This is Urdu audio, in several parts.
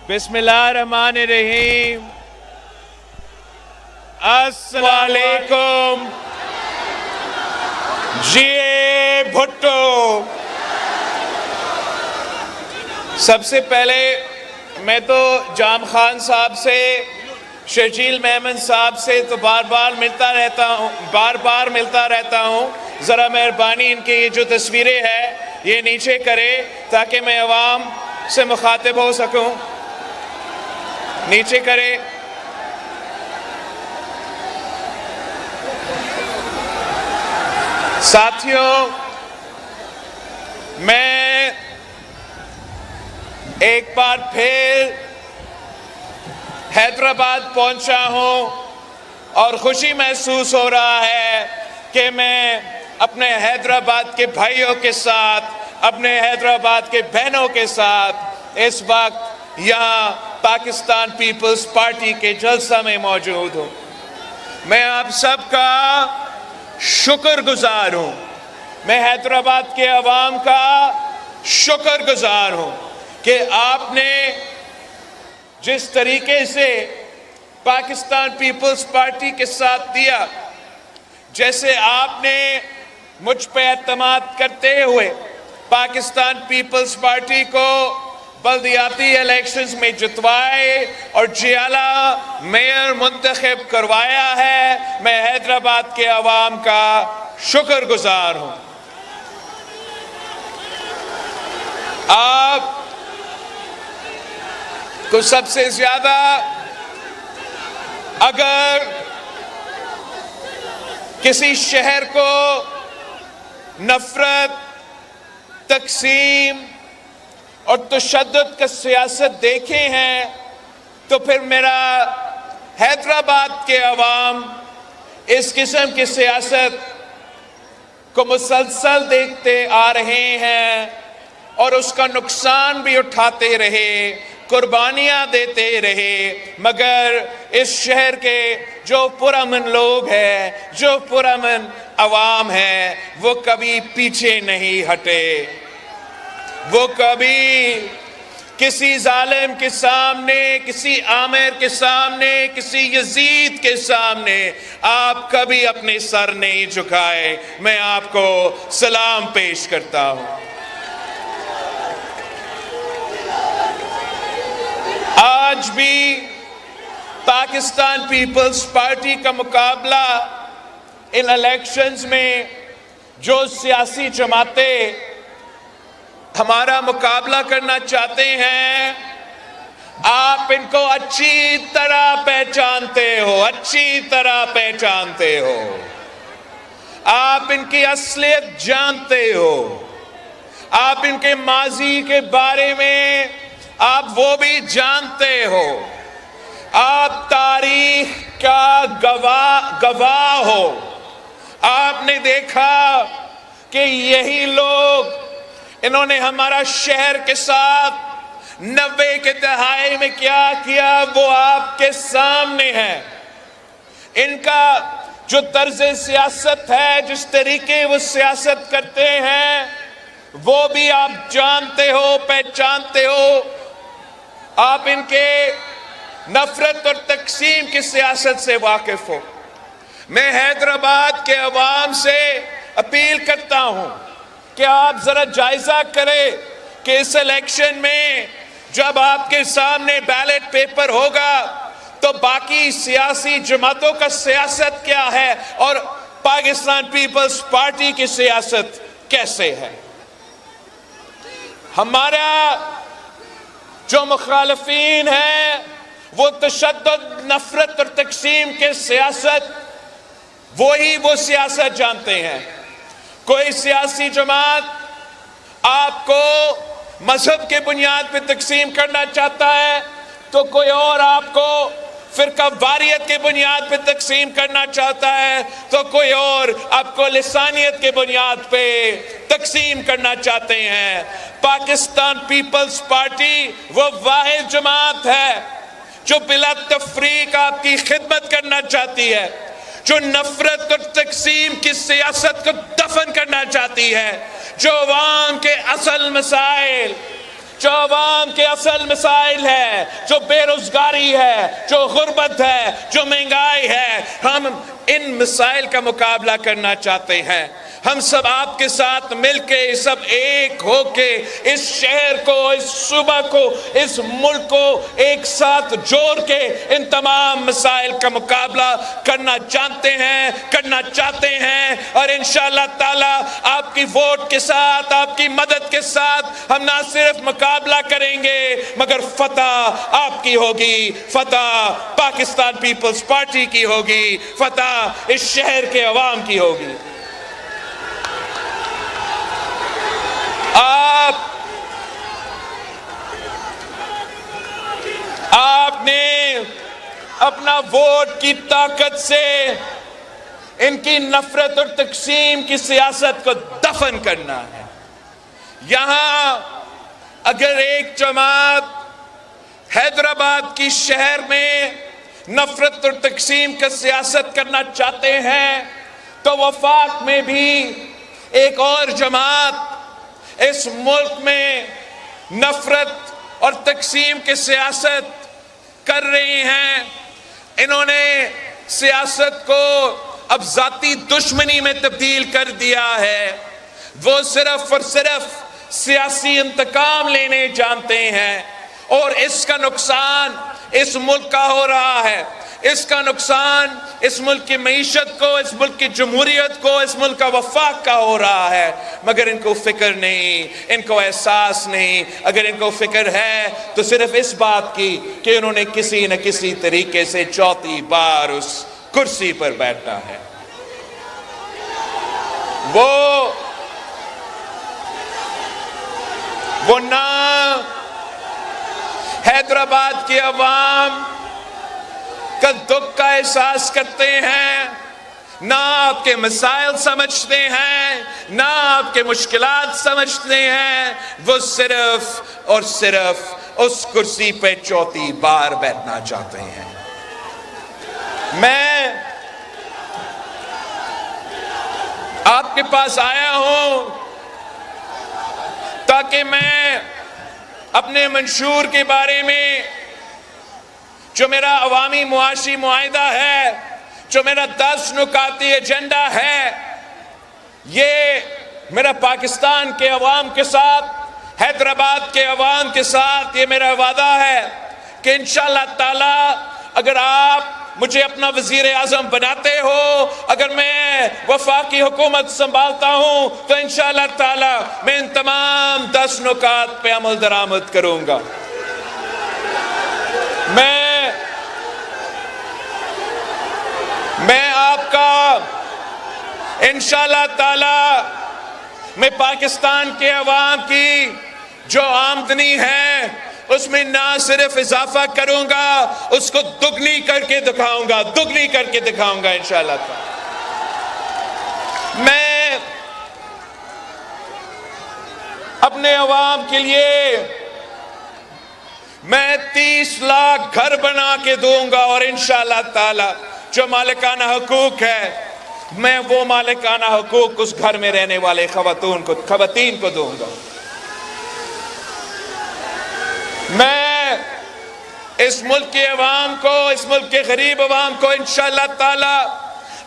بسم اللہ الرحمن الرحیم۔ السلام علیکم۔ جی بھٹو۔ سب سے پہلے میں تو جام خان صاحب سے، شرجیل میمن صاحب سے تو بار بار ملتا رہتا ہوں۔ ذرا مہربانی ان کی یہ جو تصویریں ہیں یہ نیچے کرے تاکہ میں عوام سے مخاطب ہو سکوں۔ نیچے کرے۔ ساتھیوں، میں ایک بار پھر حیدرآباد پہنچا ہوں اور خوشی محسوس ہو رہا ہے کہ میں اپنے حیدرآباد کے بھائیوں کے ساتھ، اپنے حیدرآباد کے بہنوں کے ساتھ اس وقت یہاں پاکستان پیپلز پارٹی کے جلسہ میں موجود ہوں۔ میں آپ سب کا شکر گزار ہوں۔ میں حیدرآباد کے عوام کا شکر گزار ہوں کہ آپ نے جس طریقے سے پاکستان پیپلز پارٹی کے ساتھ دیا، جیسے آپ نے مجھ پہ اعتماد کرتے ہوئے پاکستان پیپلز پارٹی کو بلدیاتی الیکشنز میں جتوائے اور جیالہ میئر منتخب کروایا ہے، میں حیدرآباد کے عوام کا شکر گزار ہوں۔ آپ کو سب سے زیادہ اگر کسی شہر کو نفرت، تقسیم اور تشدد کا سیاست دیکھے ہیں تو پھر میرا حیدرآباد کے عوام اس قسم کی سیاست کو مسلسل دیکھتے آ رہے ہیں اور اس کا نقصان بھی اٹھاتے رہے، قربانیاں دیتے رہے، مگر اس شہر کے جو پرامن لوگ ہیں، جو پرامن عوام ہیں، وہ کبھی پیچھے نہیں ہٹے۔ وہ کبھی کسی ظالم کے سامنے، کسی آمر کے سامنے، کسی یزید کے سامنے آپ کبھی اپنے سر نہیں جھکائے۔ میں آپ کو سلام پیش کرتا ہوں۔ آج بھی پاکستان پیپلز پارٹی کا مقابلہ ان الیکشنز میں جو سیاسی جماعتیں ہمارا مقابلہ کرنا چاہتے ہیں، آپ ان کو اچھی طرح پہچانتے ہو، اچھی طرح پہچانتے ہو۔ آپ ان کی اصلیت جانتے ہو۔ آپ ان کے ماضی کے بارے میں آپ وہ بھی جانتے ہو۔ آپ تاریخ کا گواہ ہو۔ آپ نے دیکھا کہ یہی لوگ انہوں نے ہمارا شہر کے ساتھ 90 کے دہائی میں کیا کیا، وہ آپ کے سامنے ہے۔ ان کا جو طرز سیاست ہے، جس طریقے وہ سیاست کرتے ہیں، وہ بھی آپ جانتے ہو، پہچانتے ہو۔ آپ ان کے نفرت اور تقسیم کی سیاست سے واقف ہو۔ میں حیدرآباد کے عوام سے اپیل کرتا ہوں کہ آپ ذرا جائزہ کریں کہ اس الیکشن میں جب آپ کے سامنے بیلٹ پیپر ہوگا تو باقی سیاسی جماعتوں کا سیاست کیا ہے اور پاکستان پیپلز پارٹی کی سیاست کیسے ہے۔ ہمارا جو مخالفین ہیں وہ تشدد، نفرت اور تقسیم کے سیاست، وہ سیاست جانتے ہیں۔ کوئی سیاسی جماعت آپ کو مذہب کے بنیاد پہ تقسیم کرنا چاہتا ہے تو کوئی اور آپ کو فرقہ واریت کے بنیاد پہ تقسیم کرنا چاہتا ہے تو کوئی اور آپ کو لسانیت کے بنیاد پہ تقسیم کرنا چاہتے ہیں۔ پاکستان پیپلز پارٹی وہ واحد جماعت ہے جو بلا تفریق آپ کی خدمت کرنا چاہتی ہے، جو نفرت اور تقسیم کی سیاست کو دفن کرنا چاہتی ہے، جو عوام کے اصل مسائل جو عوام کے اصل مسائل ہے، جو بے روزگاری ہے، جو غربت ہے، جو مہنگائی ہے، ہم ان مسائل کا مقابلہ کرنا چاہتے ہیں۔ ہم سب آپ کے ساتھ مل کے، سب ایک ہو کے اس شہر کو، اس صوبہ کو، اس ملک کو ایک ساتھ جوڑ کے ان تمام مسائل کا مقابلہ کرنا جانتے ہیں، کرنا چاہتے ہیں، اور انشاءاللہ تعالی آپ کی ووٹ کے ساتھ، آپ کی مدد کے ساتھ ہم نہ صرف مقابلہ کریں گے مگر فتح آپ کی ہوگی، فتح پاکستان پیپلز پارٹی کی ہوگی، فتح اس شہر کے عوام کی ہوگی۔ آپ نے اپنا ووٹ کی طاقت سے ان کی نفرت اور تقسیم کی سیاست کو دفن کرنا ہے۔ یہاں اگر ایک جماعت حیدرآباد کی شہر میں نفرت اور تقسیم کا سیاست کرنا چاہتے ہیں تو وفاق میں بھی ایک اور جماعت اس ملک میں نفرت اور تقسیم کی سیاست کر رہی ہیں۔ انہوں نے سیاست کو اب ذاتی دشمنی میں تبدیل کر دیا ہے۔ وہ صرف اور صرف سیاسی انتقام لینے جانتے ہیں، اور اس کا نقصان اس ملک کا ہو رہا ہے۔ اس کا نقصان اس ملک کی معیشت کو، اس ملک کی جمہوریت کو، اس ملک کا وفاق کا ہو رہا ہے، مگر ان کو فکر نہیں، ان کو احساس نہیں۔ اگر ان کو فکر ہے تو صرف اس بات کی کہ انہوں نے کسی نہ کسی طریقے سے چوتھی بار اس کرسی پر بیٹھنا ہے۔ وہ نہ حیدرآباد کی عوام کا دکھ کا احساس کرتے ہیں، نہ آپ کے مسائل سمجھتے ہیں، نہ آپ کے مشکلات سمجھتے ہیں۔ وہ صرف اور صرف اس کرسی پہ چوتھی بار بیٹھنا چاہتے ہیں۔ میں آپ کے پاس آیا ہوں تاکہ میں اپنے منشور کے بارے میں، جو میرا عوامی معاشی معاہدہ ہے، جو میرا 10 نکاتی ایجنڈا ہے، یہ میرا پاکستان کے عوام کے ساتھ، حیدرآباد کے عوام کے ساتھ یہ میرا وعدہ ہے کہ انشاءاللہ تعالی اگر آپ مجھے اپنا وزیر اعظم بناتے ہو، اگر میں وفاقی حکومت سنبھالتا ہوں، تو انشاءاللہ تعالی میں ان تمام 10 نکات پہ عمل درآمد کروں گا۔ میں آپ کا انشاءاللہ تعالی میں پاکستان کے عوام کی جو آمدنی ہے اس میں نہ صرف اضافہ کروں گا، اس کو دگنی کر کے دکھاؤں گا، دگنی کر کے دکھاؤں گا انشاءاللہ تعالی۔ میں اپنے عوام کے لیے میں 30 لاکھ گھر بنا کے دوں گا، اور انشاءاللہ تعالی جو مالکانہ حقوق ہے میں وہ مالکانہ حقوق اس گھر میں رہنے والے خواتین کو دوں گا۔ میں اس ملک کے عوام کو، اس ملک کے غریب عوام کو انشاءاللہ تعالی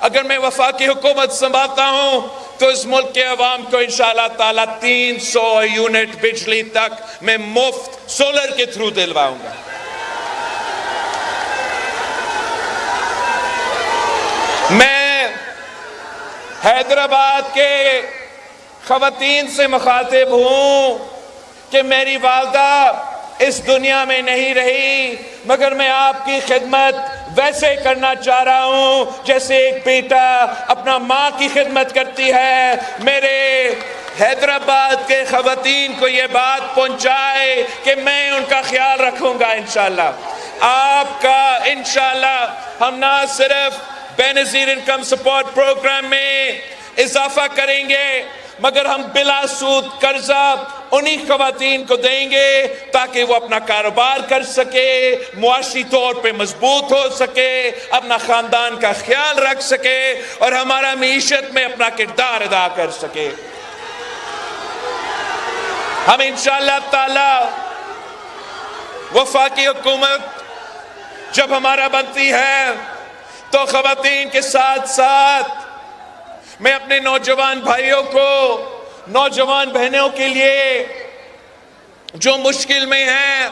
اگر میں وفاقی حکومت سنبھالتا ہوں تو اس ملک کے عوام کو انشاءاللہ تعالی 300 یونٹ بجلی تک میں مفت سولر کے تھرو دلواؤں گا۔ میں حیدرآباد کے خواتین سے مخاطب ہوں کہ میری والدہ اس دنیا میں نہیں رہی، مگر میں آپ کی خدمت ویسے کرنا چاہ رہا ہوں جیسے ایک بیٹا اپنا ماں کی خدمت کرتی ہے۔ میرے حیدرآباد کے خواتین کو یہ بات پہنچائے کہ میں ان کا خیال رکھوں گا انشاءاللہ۔ آپ کا انشاءاللہ ہم نہ صرف بے نظیر انکم سپورٹ پروگرام میں اضافہ کریں گے، مگر ہم بلا سود قرضہ انہی خواتین کو دیں گے تاکہ وہ اپنا کاروبار کر سکے، معاشی طور پہ مضبوط ہو سکے، اپنا خاندان کا خیال رکھ سکے اور ہمارا معیشت میں اپنا کردار ادا کر سکے۔ ہم انشاءاللہ تعالی وفاقی حکومت جب ہمارا بنتی ہے تو خواتین کے ساتھ ساتھ میں اپنے نوجوان بھائیوں کو، نوجوان بہنوں کے لیے جو مشکل میں ہیں،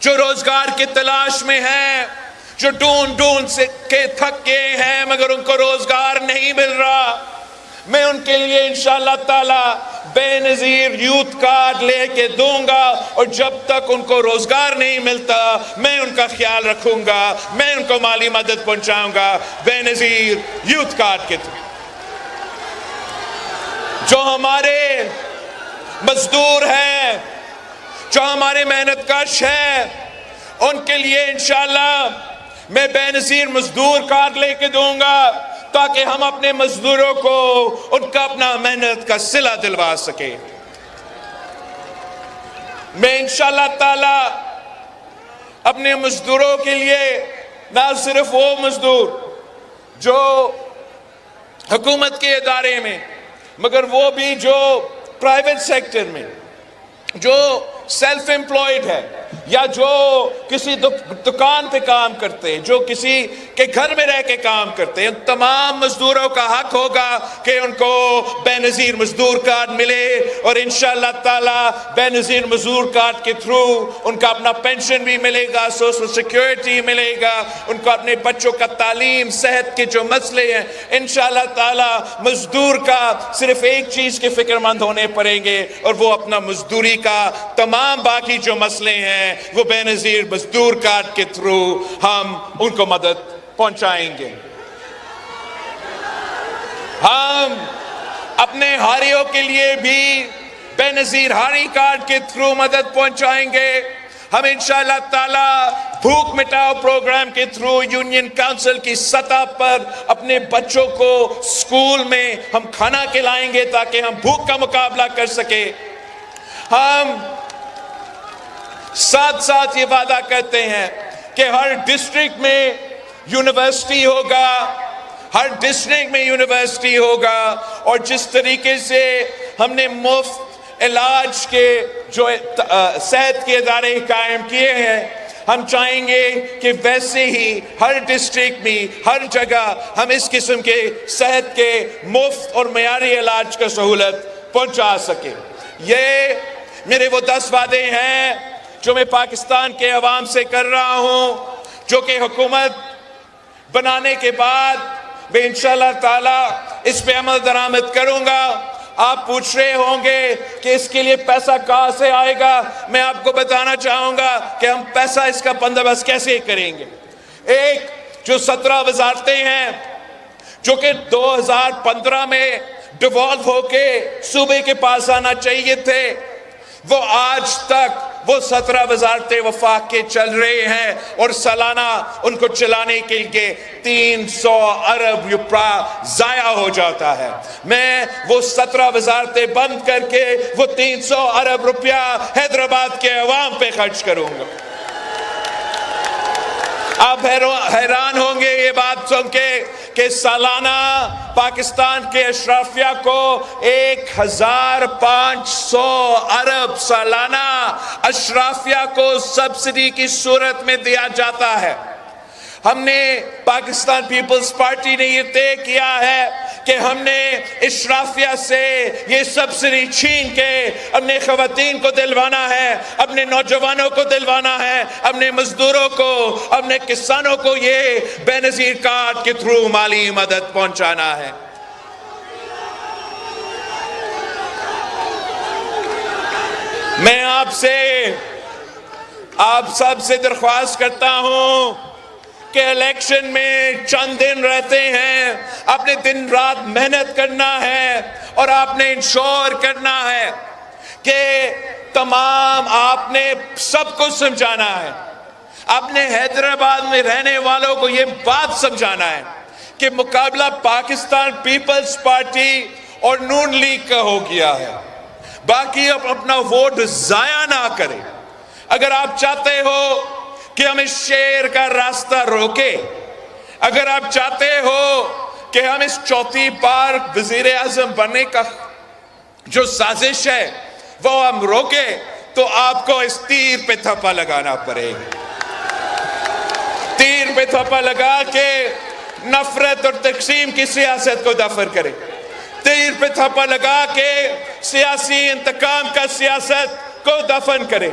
جو روزگار کی تلاش میں ہیں، جو ڈھونڈ سے کے تھک گئے ہیں مگر ان کو روزگار نہیں مل رہا، میں ان کے لیے انشاءاللہ تعالی بے نظیر یوتھ کارڈ لے کے دوں گا، اور جب تک ان کو روزگار نہیں ملتا میں ان کا خیال رکھوں گا، میں ان کو مالی مدد پہنچاؤں گا بے نظیر یوتھ کارڈ کے تھرو۔ جو ہمارے مزدور ہیں، جو ہمارے محنت کش ہیں، ان کے لیے انشاءاللہ میں بے نظیر مزدور کارڈ لے کے دوں گا تاکہ ہم اپنے مزدوروں کو ان کا اپنا محنت کا صلہ دلوا سکیں۔ میں انشاءاللہ تعالی اپنے مزدوروں کے لیے نہ صرف وہ مزدور جو حکومت کے ادارے میں مگر وہ بھی جو پرائیویٹ سیکٹر میں، جو سیلف امپلائڈ ہے یا جو کسی دکان پہ کام کرتے ہیں، جو کسی کے گھر میں رہ کے کام کرتے ہیں، ان تمام مزدوروں کا حق ہوگا کہ ان کو بے نظیر مزدور کارڈ ملے، اور انشاءاللہ تعالی بے نظیر مزدور کارڈ کے تھرو ان کا اپنا پینشن بھی ملے گا، سوشل سیکیورٹی ملے گا، ان کو اپنے بچوں کا تعلیم، صحت کے جو مسئلے ہیں انشاءاللہ تعالی مزدور کا صرف ایک چیز کے فکر مند ہونے پڑیں گے، اور وہ اپنا مزدوری کا تمام باقی جو مسئلے ہیں وہ بے نظیر مزدور کارڈ کے تھرو ہم ان کو مدد پہنچائیں گے۔ ہم اپنے ہاریوں کے لیے بھی بے نظیر ہاری کارڈ کے تھرو مدد پہنچائیں گے۔ ہم انشاءاللہ تعالی بھوک مٹاؤ پروگرام کے تھرو یونین کونسل کی سطح پر اپنے بچوں کو سکول میں ہم کھانا کھلائیں گے تاکہ ہم بھوک کا مقابلہ کر سکیں۔ ہم ساتھ ساتھ یہ وعدہ کرتے ہیں کہ ہر ڈسٹرکٹ میں یونیورسٹی ہوگا، ہر ڈسٹرکٹ میں یونیورسٹی ہوگا، اور جس طریقے سے ہم نے مفت علاج کے جو صحت کے ادارے قائم کیے ہیں، ہم چاہیں گے کہ ویسے ہی ہر ڈسٹرکٹ میں ہر جگہ ہم اس قسم کے صحت کے مفت اور معیاری علاج کا سہولت پہنچا سکیں۔ یہ میرے وہ 10 وعدے ہیں جو میں پاکستان کے عوام سے کر رہا ہوں، جو کہ حکومت بنانے کے بعد میں انشاءاللہ تعالی اس پہ عمل درآمد کروں گا۔ آپ پوچھ رہے ہوں گے کہ اس کے لیے پیسہ کہاں سے آئے گا، میں آپ کو بتانا چاہوں گا کہ ہم پیسہ اس کا بندوبست کیسے کریں گے۔ ایک جو 17 وزارتیں ہیں جو کہ 2015 میں ڈیوالو ہو کے صوبے کے پاس آنا چاہیے تھے، وہ آج تک وہ 17 وزارتیں وفاق کے چل رہے ہیں، اور سالانہ ان کو چلانے کے لیے 300 ارب روپیہ ضائع ہو جاتا ہے۔ میں وہ 17 وزارتیں بند کر کے وہ 300 ارب روپیہ حیدرآباد کے عوام پہ خرچ کروں گا۔ آپ حیران ہوں گے یہ بات سن کے کہ سالانہ پاکستان کے اشرافیہ کو 1500 ارب سالانہ اشرافیہ کو سبسڈی کی صورت میں دیا جاتا ہے۔ ہم نے پاکستان پیپلز پارٹی نے یہ طے کیا ہے کہ ہم نے اشرافیہ سے یہ سبسڈی چھین کے اپنے خواتین کو دلوانا ہے، اپنے نوجوانوں کو دلوانا ہے، اپنے مزدوروں کو، اپنے کسانوں کو یہ بے نظیر کارڈ کے تھرو مالی مدد پہنچانا ہے۔ میں آپ سب سے درخواست کرتا ہوں کہ الیکشن میں چند دن رہتے ہیں، اپنے دن رات محنت کرنا ہے، اور آپ نے انشور کرنا ہے کہ تمام آپ نے سب کو سمجھانا ہے، اپنے حیدرآباد میں رہنے والوں کو یہ بات سمجھانا ہے کہ مقابلہ پاکستان پیپلز پارٹی اور نون لیگ کا ہو گیا ہے۔ باقی اپنا ووٹ ضائع نہ کریں۔ اگر آپ چاہتے ہو کہ ہم اس شہر کا راستہ روکے، اگر آپ چاہتے ہو کہ ہم اس چوتھی بار وزیر اعظم بننے کا جو سازش ہے وہ ہم روکے تو آپ کو اس تیر پہ تھپا لگانا پڑے گا. تیر پہ تھپا لگا کے نفرت اور تقسیم کی سیاست کو دفن کرے. تیر پہ تھپا لگا کے سیاسی انتقام کا سیاست کو دفن کرے.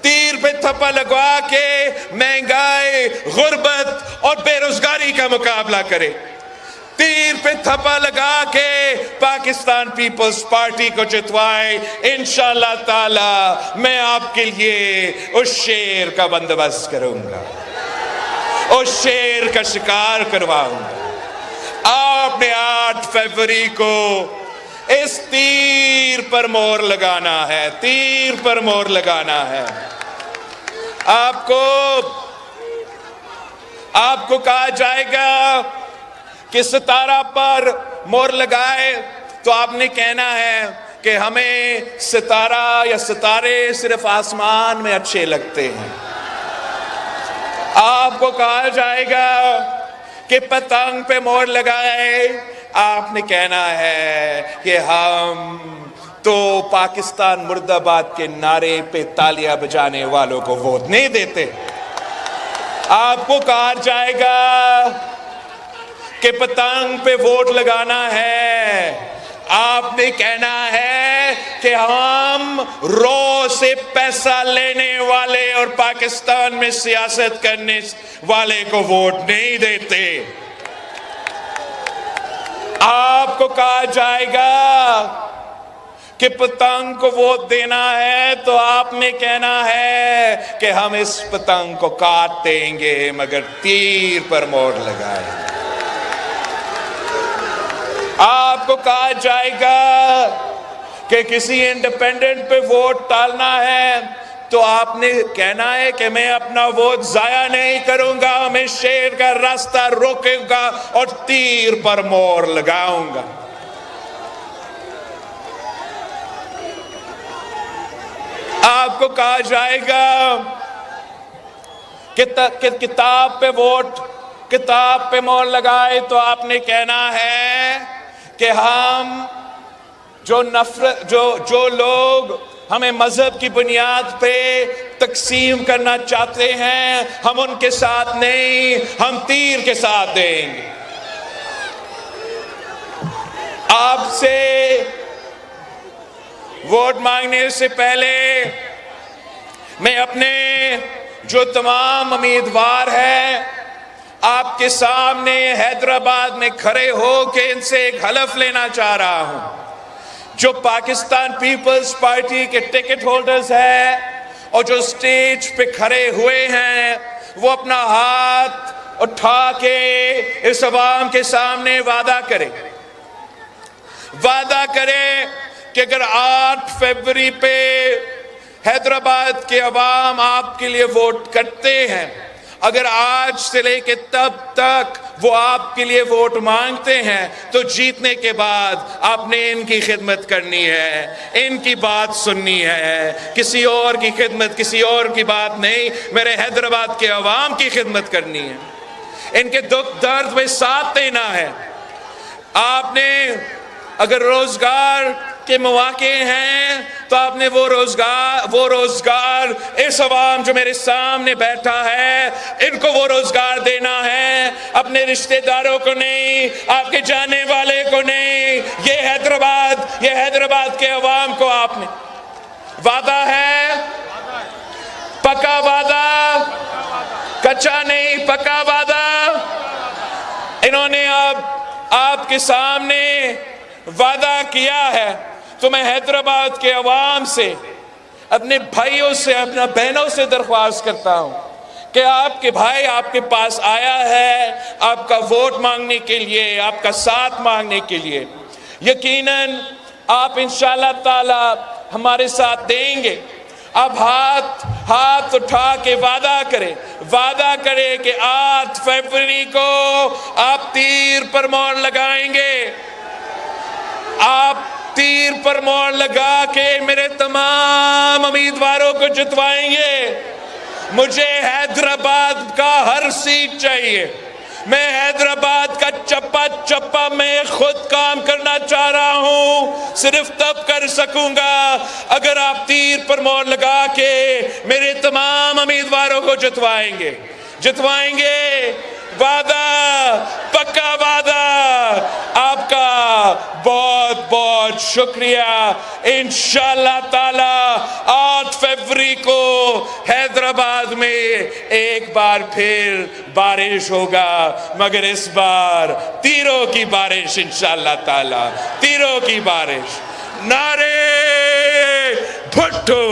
تیر پہ تھپا لگا کے مہنگائی، غربت اور بے روزگاری کا مقابلہ کرے. تیر پہ تھپا لگا کے پاکستان پیپلز پارٹی کو جتوائے. انشاءاللہ تعالی میں آپ کے لیے اس شیر کا بندوبست کروں گا، اس شیر کا شکار کرواؤں گا. آپ نے 8 فروری کو اس تیر پر مور لگانا ہے، تیر پر مور لگانا ہے. آپ کو کہا جائے گا کہ ستارہ پر مور لگائے تو آپ نے کہنا ہے کہ ہمیں ستارہ یا ستارے صرف آسمان میں اچھے لگتے ہیں. آپ کو کہا جائے گا کہ پتنگ پہ مور لگائے، آپ نے کہنا ہے کہ ہم تو پاکستان مرد آباد کے نعرے پہ تالیاں بجانے والوں کو ووٹ نہیں دیتے. آپ کو کہا جائے گا کہ پتنگ پہ ووٹ لگانا ہے، آپ نے کہنا ہے کہ ہم رو سے پیسہ لینے والے اور پاکستان میں سیاست کرنے والے کو ووٹ نہیں دیتے. آپ کو کہا جائے گا کہ پتنگ کو ووٹ دینا ہے تو آپ نے کہنا ہے کہ ہم اس پتنگ کو کاٹ دیں گے مگر تیر پر مور لگائیں گے. آپ کو کہا جائے گا کہ کسی انڈیپینڈنٹ پہ ووٹ ڈالنا ہے تو آپ نے کہنا ہے کہ میں اپنا ووٹ ضائع نہیں کروں گا، میں شیر کا راستہ روکوں گا اور تیر پر مور لگاؤں گا. آپ کو کہا جائے گا کہ کتاب پہ مور لگائے تو آپ نے کہنا ہے کہ ہم جو لوگ ہمیں مذہب کی بنیاد پہ تقسیم کرنا چاہتے ہیں ہم ان کے ساتھ نہیں، ہم تیر کے ساتھ دیں گے. آپ سے ووٹ مانگنے سے پہلے میں اپنے جو تمام امیدوار ہیں آپ کے سامنے حیدرآباد میں کھڑے ہو کے ان سے ایک حلف لینا چاہ رہا ہوں. جو پاکستان پیپلز پارٹی کے ٹکٹ ہولڈرز ہیں اور جو سٹیج پہ کھڑے ہوئے ہیں وہ اپنا ہاتھ اٹھا کے اس عوام کے سامنے وعدہ کرے کہ اگر 8 فروری پہ حیدرآباد کے عوام آپ کے لیے ووٹ کرتے ہیں، اگر آج سے لے کے تب تک وہ آپ کے لیے ووٹ مانگتے ہیں تو جیتنے کے بعد آپ نے ان کی خدمت کرنی ہے، ان کی بات سننی ہے، کسی اور کی خدمت، کسی اور کی بات نہیں، میرے حیدرآباد کے عوام کی خدمت کرنی ہے، ان کے دکھ درد میں ساتھ دینا ہے. آپ نے اگر روزگار کے مواقع ہیں تو آپ نے وہ روزگار اس عوام جو میرے سامنے بیٹھا ہے ان کو وہ روزگار دینا ہے، اپنے رشتہ داروں کو نہیں، آپ کے جانے والے کو نہیں. یہ حیدرآباد کے عوام کو آپ نے وعدہ ہے، پکا وعدہ، کچا نہیں، پکا وعدہ. انہوں نے اب آپ کے سامنے وعدہ کیا ہے تو میں حیدرآباد کے عوام سے، اپنے بھائیوں سے، اپنا بہنوں سے درخواست کرتا ہوں کہ آپ کے بھائی آپ کے پاس آیا ہے آپ کا ووٹ مانگنے کے لیے، آپ کا ساتھ مانگنے کے لیے. یقیناً آپ انشاءاللہ تعالی ہمارے ساتھ دیں گے. اب ہاتھ اٹھا کے وعدہ کرے کہ 8 فروری کو آپ تیر پر مور لگائیں گے. آپ تیر پر مور لگا کے میرے تمام امیدواروں کو جتوائیں گے. مجھے حیدرآباد کا ہر سیٹ چاہیے، میں حیدرآباد کا چپا چپا میں خود کام کرنا چاہ رہا ہوں. صرف تب کر سکوں گا اگر آپ تیر پر مور لگا کے میرے تمام امیدواروں کو جتوائیں گے. وعدہ، پکا وعدہ. آپ کا بہت بہت شکریہ. انشاءاللہ تعالی 8 فروری کو حیدرآباد میں ایک بار پھر بارش ہوگا، مگر اس بار تیروں کی بارش. انشاءاللہ تعالی تیروں کی بارش. نعرے بھٹو.